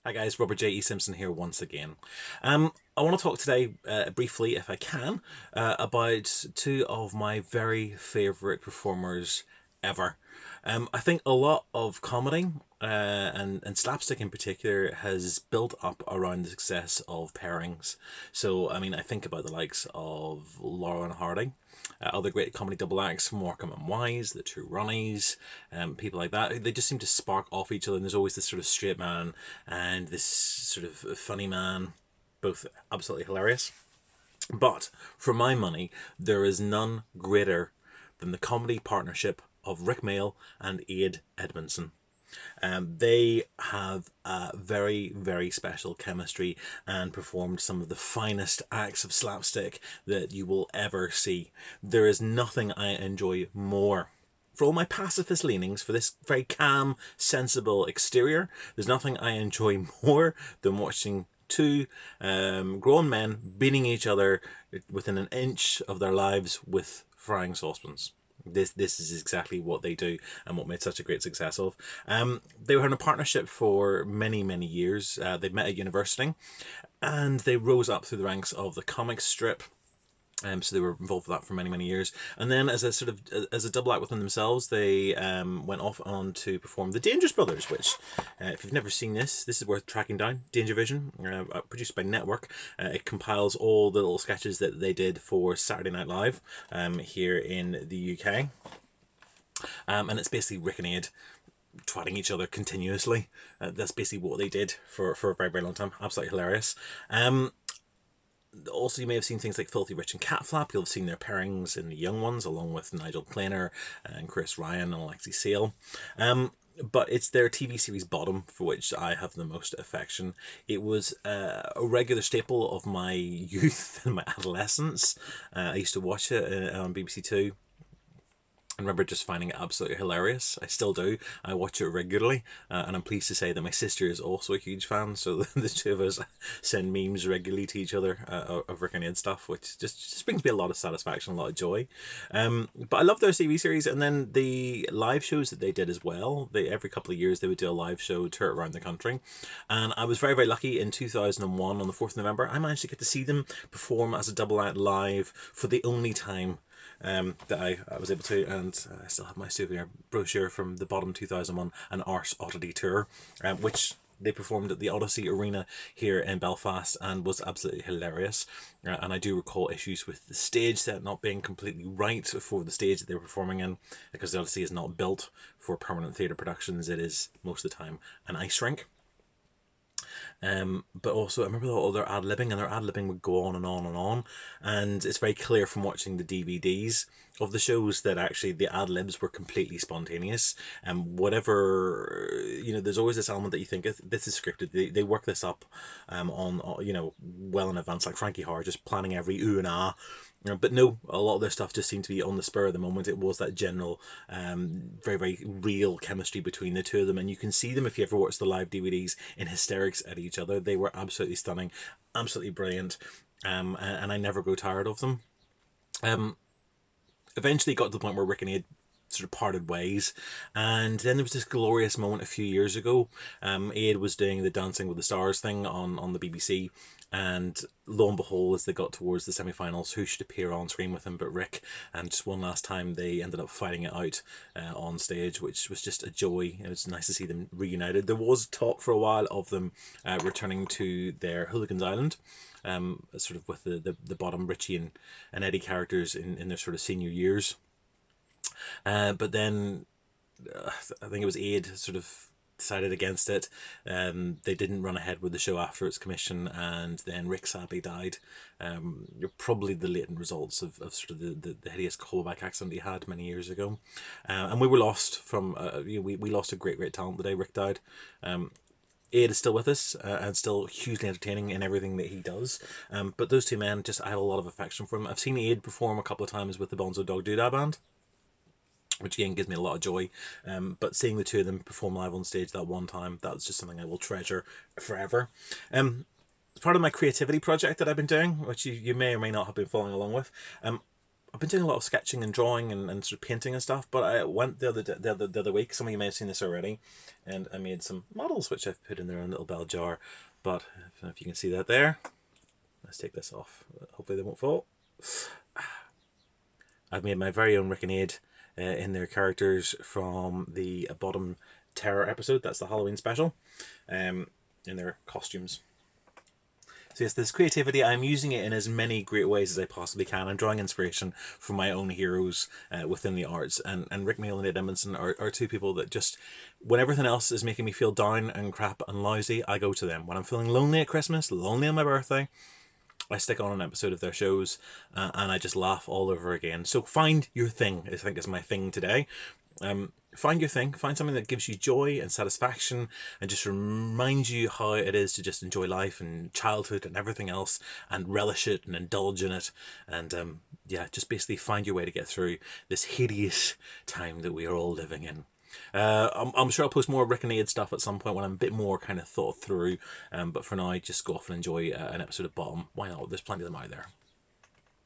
Hi guys, Robert J. E. Simpson here once again. I want to talk today, briefly, if I can, about two of my very favourite performers ever. I think a lot of comedy, and slapstick in particular, has built up around the success of pairings. So, I mean, I think about the likes of Laura and Hardy, other great comedy double acts, Morecambe and Wise, the Two Ronnies, people like that. They just seem to spark off each other, and there's always this sort of straight man and this sort of funny man, both absolutely hilarious. But for my money, there is none greater than the comedy partnership of Rik Mayall and Ade Edmonson. They have a very, very special chemistry and performed some of the finest acts of slapstick that you will ever see. There is nothing I enjoy more. For all my pacifist leanings, for this very calm, sensible exterior, there's nothing I enjoy more than watching two grown men beating each other within an inch of their lives with frying saucepans. This is exactly what they do and what made such a great success of. They were in a partnership for many years. They met at university and they rose up through the ranks of the comic strip. So they were involved with that for many years, and then as a sort of as a double act within themselves, they went off on to perform the Dangerous Brothers, which, if you've never seen this is worth tracking down. Danger Vision, produced by Network. It compiles all the little sketches that they did for Saturday Night Live here in the UK, and it's basically Rik and Ade twatting each other continuously. That's basically what they did for a very long time. Absolutely hilarious. Also, you may have seen things like Filthy Rich and Cat Flap. You'll have seen their pairings in The Young Ones, along with Nigel Planer and Chris Ryan and Alexi Sale. But it's their TV series Bottom for which I have the most affection. It was a regular staple of my youth and my adolescence. I used to watch it on BBC Two. I remember just finding it absolutely hilarious. I still do. I watch it regularly, and I'm pleased to say that my sister is also a huge fan. So the two of us send memes regularly to each other of Rik and Ade stuff, which just brings me a lot of satisfaction, a lot of joy. But I love their TV series, and then the live shows that they did as well. They every couple of years they would do a live show tour around the country, and I was very lucky in 2001 on the 4th of November. I managed to get to see them perform as a double act live for the only time that I was able to, and I still have my souvenir brochure from the Bottom 2001 and Arse Oddity Tour, which they performed at the Odyssey Arena here in Belfast and was absolutely hilarious. And I do recall issues with the stage set not being completely right for the stage that they were performing in, because the Odyssey is not built for permanent theatre productions. It is most of the time an ice rink. But also I remember all their ad-libbing, and their ad-libbing would go on and on and on, and it's very clear from watching the DVDs of the shows that actually the ad-libs were completely spontaneous. And whatever, there's always this element that you think this is scripted. They work this up on well in advance, like Frankie Har just planning every ooh and ah. But no, a lot of their stuff just seemed to be on the spur of the moment. It was that general, very real chemistry between the two of them. And you can see them, if you ever watch the live DVDs, in hysterics at each other. They were absolutely stunning, absolutely brilliant. And I never grow tired of them. Eventually got to the point where Rik and Ade sort of parted ways, and then there was this glorious moment a few years ago. Ade was doing the Dancing with the Stars thing on the BBC, and lo and behold, as they got towards the semi-finals, who should appear on screen with him but Rik? And just one last time they ended up fighting it out on stage, which was just a joy. It was nice to see them reunited. There was talk for a while of them returning to their Hooligans Island, sort of with the Bottom Richie and Eddie characters in their sort of senior years. But then I think it was Ade sort of decided against it. They didn't run ahead with the show after its commission, and then Rik sadly died. Probably the latent results of sort of the hideous callback accident he had many years ago. And we were lost from, we lost a great talent the day Rik died. Ade is still with us and still hugely entertaining in everything that he does. But those two men, I have a lot of affection for them. I've seen Ade perform a couple of times with the Bonzo Dog Doodah Band, which again gives me a lot of joy. But seeing the two of them perform live on stage that one time, that's just something I will treasure forever. As part of my creativity project that I've been doing, which you may or may not have been following along with, I've been doing a lot of sketching and drawing and sort of painting and stuff, but I went the other week, some of you may have seen this already, and I made some models which I've put in their own little bell jar. But I don't know if you can see that there. Let's take this off. Hopefully they won't fall. I've made my very own Rik and Ade in their characters from the Bottom Terror episode. That's the Halloween special. In their costumes. So yes, this creativity, I'm using it in as many great ways as I possibly can. I'm drawing inspiration from my own heroes within the arts. And Rik, Mayall and Edmonson are two people that just, when everything else is making me feel down and crap and lousy, I go to them. When I'm feeling lonely at Christmas, lonely on my birthday, I stick on an episode of their shows and I just laugh all over again. So find your thing, I think is my thing today. Find your thing, find something that gives you joy and satisfaction and just reminds you how it is to just enjoy life and childhood and everything else and relish it and indulge in it. And yeah, just basically find your way to get through this hideous time that we are all living in. I'm sure I'll post more Rik and Ade stuff at some point when I'm a bit more kind of thought through. But for now, just go off and enjoy an episode of Bottom. Why not? There's plenty of them out there.